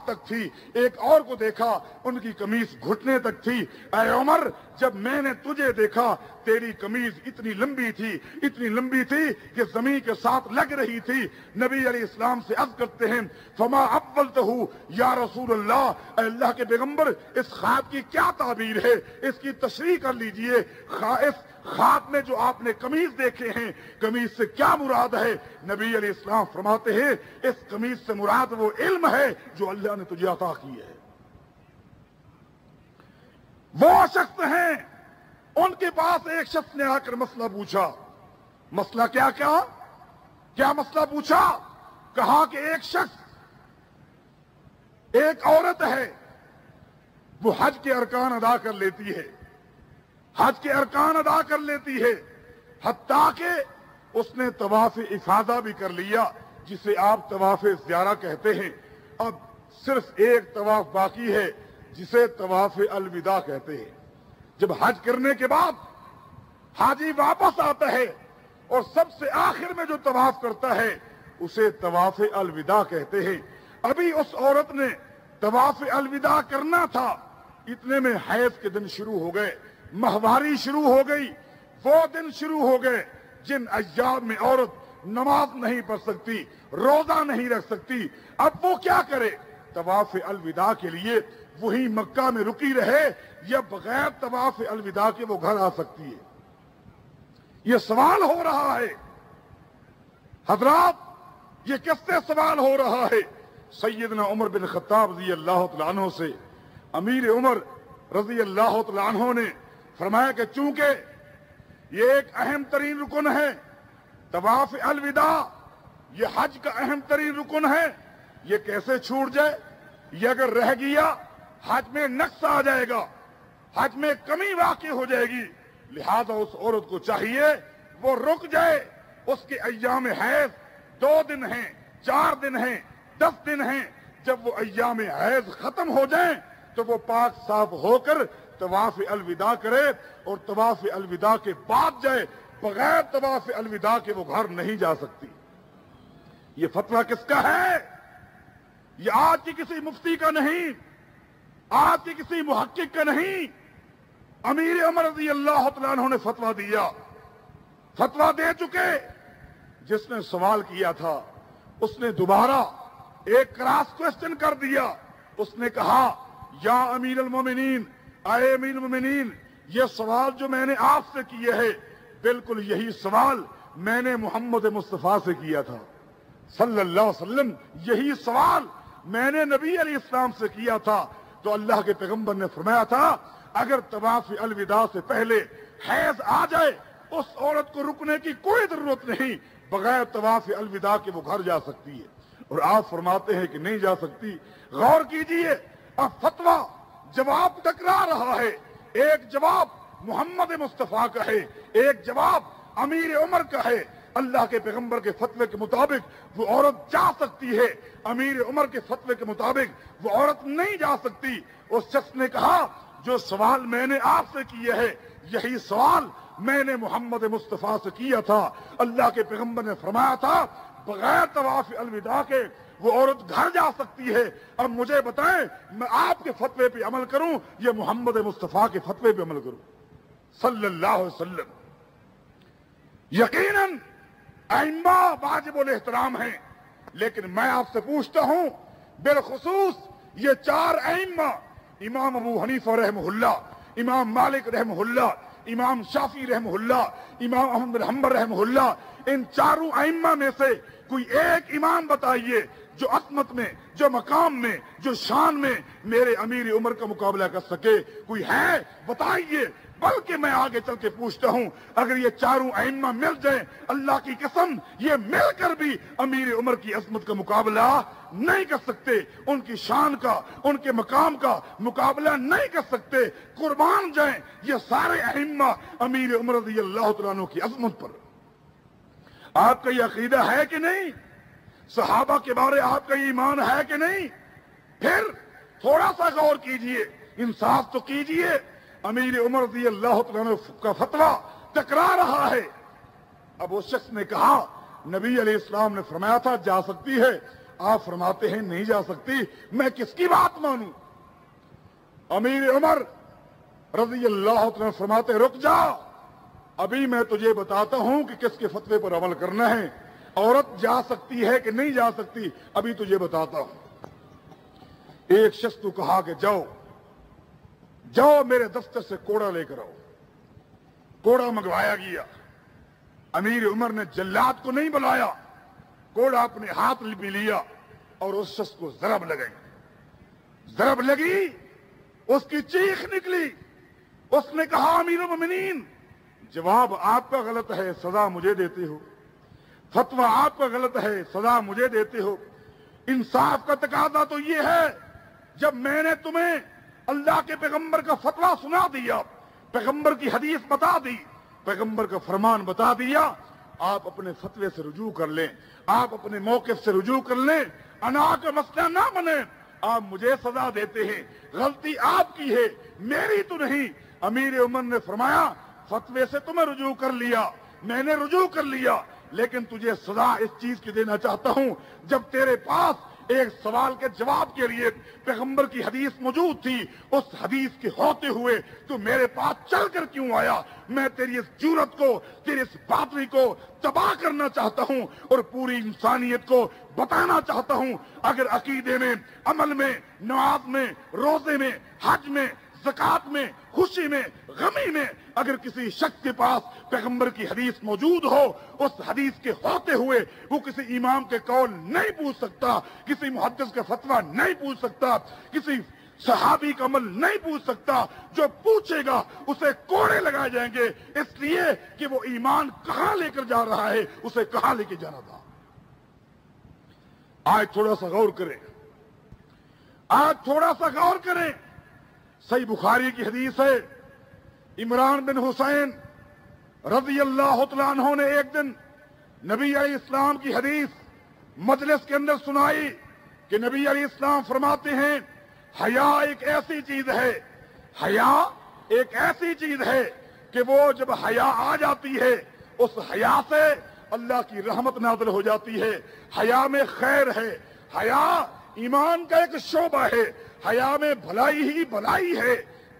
تک تھی، ایک اور کو دیکھا ان کی قمیص گھٹنے تک تھی۔ اے عمر، جب میں نے تجھے دیکھا تیری قمیص اتنی لمبی تھی کہ زمین کے ساتھ لگ رہی تھی۔ نبی علیہ السلام سے عرض کرتے ہیں فما اولتہ یا رسول اللہ، اے اللہ کے پیغمبر اس خواب کی کیا تعبیر ہے، اس کی تشریح کر لیجئے۔ اس خواب میں جو آپ نے قمیص دیکھے ہیں، قمیص سے کیا مراد ہے؟ نبی علیہ السلام فرماتے ہیں اس قمیص سے مراد وہ علم ہے جو اللہ نے تجھے عطا کی ہے۔ وہ شخص ہیں، ان کے پاس ایک شخص نے آ کر مسئلہ پوچھا۔ مسئلہ کیا مسئلہ پوچھا؟ کہا کہ ایک شخص، ایک عورت ہے، وہ حج کے ارکان ادا کر لیتی ہے، حتیٰ کہ اس نے طواف افاضہ بھی کر لیا جسے آپ طواف زیارہ کہتے ہیں۔ اب صرف ایک طواف باقی ہے جسے طواف الوداع کہتے ہیں۔ جب حج کرنے کے بعد حاجی واپس آتا ہے اور سب سے آخر میں جو طواف کرتا ہے اسے طواف الوداع کہتے ہیں۔ ابھی اس عورت نے طواف الوداع کرنا تھا، اتنے میں حیض کے دن شروع ہو گئے، ماہواری شروع ہو گئی۔ وہ دن شروع ہو گئے جن ایام میں عورت نماز نہیں پڑھ سکتی، روزہ نہیں رکھ سکتی۔ اب وہ کیا کرے؟ طواف الوداع کے لیے وہی مکہ میں رکی رہے یا بغیر طواف الوداع کے وہ گھر آ سکتی ہے؟ یہ سوال ہو رہا ہے حضرات، یہ کس سے سوال ہو رہا ہے؟ سیدنا عمر بن خطاب رضی اللہ تعالیٰ عنہ سے۔ امیر عمر رضی اللہ تعالیٰ عنہ نے فرمایا کہ چونکہ یہ ایک اہم ترین رکن ہے، طواف الوداع یہ حج کا اہم ترین رکن ہے، یہ کیسے چھوٹ جائے؟ یہ اگر رہ گیا حج میں نقص آ جائے گا، حج میں کمی واقع ہو جائے گی۔ لہذا اس عورت کو چاہیے وہ رک جائے۔ اس کے ایام حیض 2 دن ہیں، 4 دن ہیں، 10 دن ہیں۔ جب وہ ایام حیض ختم ہو جائیں تو وہ پاک صاف ہو کر طواف الوداع کرے اور طواف الوداع کے بعد جائے۔ بغیر طواف الوداع کے وہ گھر نہیں جا سکتی۔ یہ فتویٰ کس کا ہے؟ یہ آج کی کسی مفتی کا نہیں، آج کی کسی محقق کا نہیں، امیر عمر رضی اللہ تعالیٰ عنہ نے فتویٰ دیا، فتویٰ دے چکے۔ جس نے سوال کیا تھا اس نے دوبارہ ایک کراس کوسچن کر دیا۔ اس نے کہا یا امیر المومنین، اے امیر المومنین، یہ سوال جو میں نے آپ سے کیے ہے بالکل یہی سوال میں نے محمد مصطفیٰ سے کیا تھا صلی اللہ علیہ وسلم، یہی سوال میں نے نبی علیہ السلام سے کیا تھا۔ تو اللہ کے پیغمبر نے فرمایا تھا اگر طواف الوداع سے پہلے حیض آ جائے اس عورت کو رکنے کی کوئی ضرورت نہیں، بغیر طواف الوداع کے وہ گھر جا سکتی ہے۔ اور آپ فرماتے ہیں کہ نہیں جا سکتی۔ غور کیجئے، اب فتویٰ جواب ٹکرا رہا ہے۔ ایک جواب محمد مصطفیٰ کا ہے، ایک جواب امیر عمر کا ہے۔ اللہ کے پیغمبر کے فتوے کے مطابق وہ عورت جا سکتی ہے، امیر عمر کے فتوے کے مطابق وہ عورت نہیں جا سکتی۔ اس شخص نے کہا جو سوال میں نے آپ سے کیا ہے یہی سوال میں نے محمد مصطفیٰ سے کیا تھا۔ اللہ کے پیغمبر نے فرمایا تھا بغیر طواف الوداع کے وہ عورت گھر جا سکتی ہے۔ اب مجھے بتائیں میں آپ کے فتوے پہ عمل کروں یا محمد مصطفیٰ کے فتوے پہ عمل کروں صلی اللہ علیہ وسلم؟ یقیناً ائمہ واجب الاحترام ہیں، لیکن میں آپ سے پوچھتا ہوں بالخصوص یہ 4 ائمہ، امام ابو حنیفہ رحمہ اللہ، امام مالک رحمہ اللہ، امام شافعی رحمہ اللہ، امام احمد بن حنبل رحمہ اللہ، ان 4 ائمہ میں سے کوئی ایک امام بتائیے جو عظمت میں، جو مقام میں، جو شان میں میرے امیر عمر کا مقابلہ کر سکے؟ کوئی ہے؟ بتائیے۔ بلکہ میں آگے چل کے پوچھتا ہوں اگر یہ 4 ائمہ مل جائیں، اللہ کی قسم یہ مل کر بھی امیر عمر کی عظمت کا مقابلہ نہیں کر سکتے، ان کی شان کا، ان کے مقام کا مقابلہ نہیں کر سکتے۔ قربان جائیں یہ سارے ائمہ امیر عمر رضی اللہ تعالیٰ عنہ کی عظمت پر۔ آپ کا یہ عقیدہ ہے کہ نہیں؟ صحابہ کے بارے آپ کا یہ ایمان ہے کہ نہیں؟ پھر تھوڑا سا غور کیجئے، انصاف تو کیجئے۔ امیر عمر رضی اللہ تعالیٰ عنہ کا فتویٰ ٹکرا رہا ہے۔ اب اس شخص نے کہا نبی علیہ السلام نے فرمایا تھا جا سکتی ہے، آپ فرماتے ہیں نہیں جا سکتی، میں کس کی بات مانوں؟ امیر عمر رضی اللہ عنہ فرماتے رک جا، ابھی میں تجھے بتاتا ہوں کہ کس کے فتوے پر عمل کرنا ہے، عورت جا سکتی ہے کہ نہیں جا سکتی، ابھی تجھے بتاتا ہوں۔ ایک شخص تو کہا کہ جاؤ میرے دفتر سے کوڑا لے کر آؤ۔ کوڑا منگوایا گیا، امیر عمر نے جلاد کو نہیں بلایا، کوڑا اپنے ہاتھ میں لیا اور اس شخص کو ضرب لگی، اس کی چیخ نکلی، اس نے کہا امیر المومنین جواب آپ کا غلط ہے، سزا مجھے دیتے ہو، فتویٰ آپ کا غلط ہے، سزا مجھے دیتے ہو، انصاف کا تقاضا تو یہ ہے جب میں نے تمہیں اللہ کے پیغمبر کا فتویٰ سنا دیا، پیغمبر کی حدیث بتا دی، پیغمبر کا فرمان بتا دیا، آپ اپنے فتوے سے رجوع کر لیں، آپ اپنے موقف سے رجوع کر لیں، انا کا مسئلہ نہ بنے۔ آپ مجھے سزا دیتے ہیں، غلطی آپ کی ہے، میری تو نہیں۔ امیر عمر نے فرمایا فتوے سے تمہیں رجوع کر لیا، میں نے رجوع کر لیا، لیکن تجھے سزا اس چیز کی دینا چاہتا ہوں جب تیرے پاس ایک سوال کے جواب کے لیے پیغمبر کی حدیث موجود تھی، اس حدیث کے ہوتے ہوئے تو میرے پاس چل کر کیوں آیا؟ میں تیری اس جرأت کو، تیری اس بہادری کو تباہ کرنا چاہتا ہوں اور پوری انسانیت کو بتانا چاہتا ہوں اگر عقیدے میں، عمل میں، نماز میں، روزے میں، حج میں، زکات میں، خوشی میں، غمی میں اگر کسی شخص کے پاس پیغمبر کی حدیث موجود ہو، اس حدیث کے ہوتے ہوئے وہ کسی امام کے قول نہیں پوچھ سکتا، کسی محدث کا فتویٰ نہیں پوچھ سکتا، کسی صحابی کا عمل نہیں پوچھ سکتا، جو پوچھے گا اسے کوڑے لگائے جائیں گے، اس لیے کہ وہ ایمان کہاں لے کر جا رہا ہے، اسے کہاں لے کے جانا تھا۔ آج تھوڑا سا غور کریں، صحیح بخاری کی حدیث ہے، عمران بن حسین رضی اللہ تعالیٰ عنہ نے ایک دن نبی علیہ السلام کی حدیث مجلس کے اندر سنائی کہ نبی علیہ السلام فرماتے ہیں حیا ایک ایسی چیز ہے کہ وہ جب حیا آ جاتی ہے اس حیا سے اللہ کی رحمت نازل ہو جاتی ہے، حیا میں خیر ہے، حیا ایمان کا ایک شعبہ ہے، حیا میں بھلائی ہی بھلائی ہے۔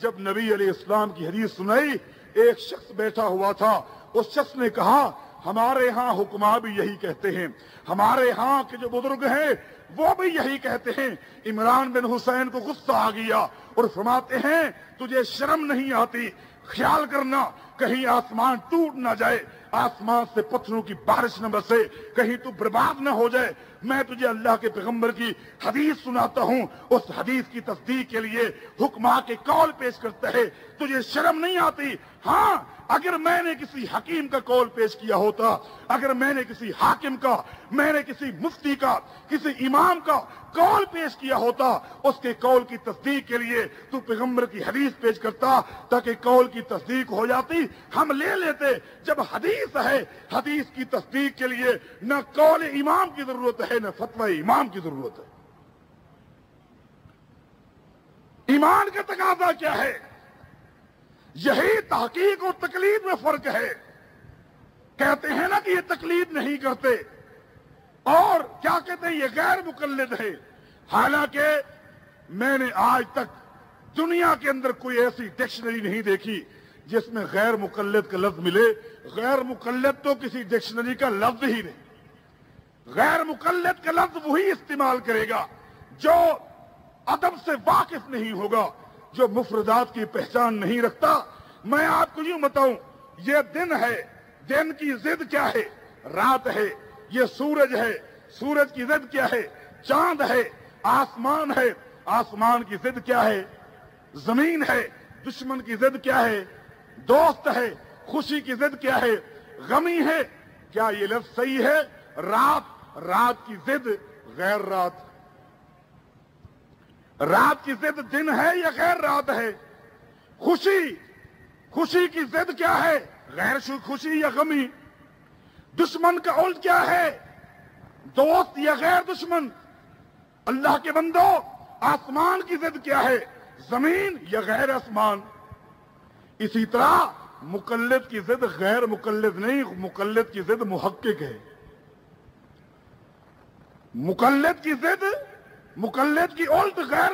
جب نبی علیہ السلام کی حدیث سنائی، ایک شخص بیٹھا ہوا تھا، اس شخص نے کہا ہمارے ہاں حکما بھی یہی کہتے ہیں، ہمارے ہاں کے جو بزرگ ہیں وہ بھی یہی کہتے ہیں۔ عمران بن حسین کو غصہ آ گیا اور فرماتے ہیں تجھے شرم نہیں آتی؟ خیال کرنا کہیں آسمان ٹوٹ نہ جائے، آسمان سے پتھروں کی بارش نہ برسے، کہیں تو برباد نہ ہو جائے۔ میں تجھے اللہ کے پیغمبر کی حدیث سناتا ہوں، اس حدیث کی تصدیق کے لیے حکما کے قول پیش کرتا ہے، تجھے شرم نہیں آتی؟ ہاں، اگر میں نے کسی حکیم کا قول پیش کیا ہوتا، اگر میں نے کسی حاکم کا، میں نے کسی مفتی کا، کسی امام کا قول پیش کیا ہوتا، اس کے قول کی تصدیق کے لیے تو پیغمبر کی حدیث پیش کرتا تاکہ قول کی تصدیق ہو جاتی، ہم لے لیتے۔ جب حدیث ہے، حدیث کی تصدیق کے لیے نہ قول امام کی ضرورت ہے نہ فتوی امام کی ضرورت ہے۔ ایمان کا تقاضا کیا ہے؟ یہی تحقیق اور تقلید میں فرق ہے۔ کہتے ہیں نا کہ یہ تقلید نہیں کرتے، اور کیا کہتے ہیں یہ غیر مقلد ہے، حالانکہ میں نے آج تک دنیا کے اندر کوئی ایسی ڈکشنری نہیں دیکھی جس میں غیر مقلد کا لفظ ملے۔ غیر مقلد تو کسی ڈکشنری کا لفظ ہی نہیں۔ غیر مقلد کا لفظ وہی استعمال کرے گا جو ادب سے واقف نہیں ہوگا، جو مفردات کی پہچان نہیں رکھتا۔ میں آپ کو یوں بتاؤں، یہ دن ہے، دن کی ضد کیا ہے؟ رات ہے۔ یہ سورج ہے، سورج کی ضد کیا ہے؟ چاند ہے۔ آسمان ہے، آسمان کی ضد کیا ہے؟ زمین ہے۔ دشمن کی ضد کیا ہے؟ دوست ہے۔ خوشی کی ضد کیا ہے؟ غمی ہے۔ کیا یہ لفظ صحیح ہے؟ رات کی ضد غیر رات، رات کی ضد دن ہے یا غیر رات ہے؟ خوشی کی ضد کیا ہے؟ غیر خوشی یا غمی؟ دشمن کا الٹ کیا ہے؟ دوست یا غیر دشمن؟ اللہ کے بندو، آسمان کی ضد کیا ہے؟ زمین یا غیر آسمان؟ اسی طرح مقلد کی ضد غیر مقلد نہیں، مقلد کی ضد محقق ہے۔ مقلد کی ضد، مقلد کی الٹ غیر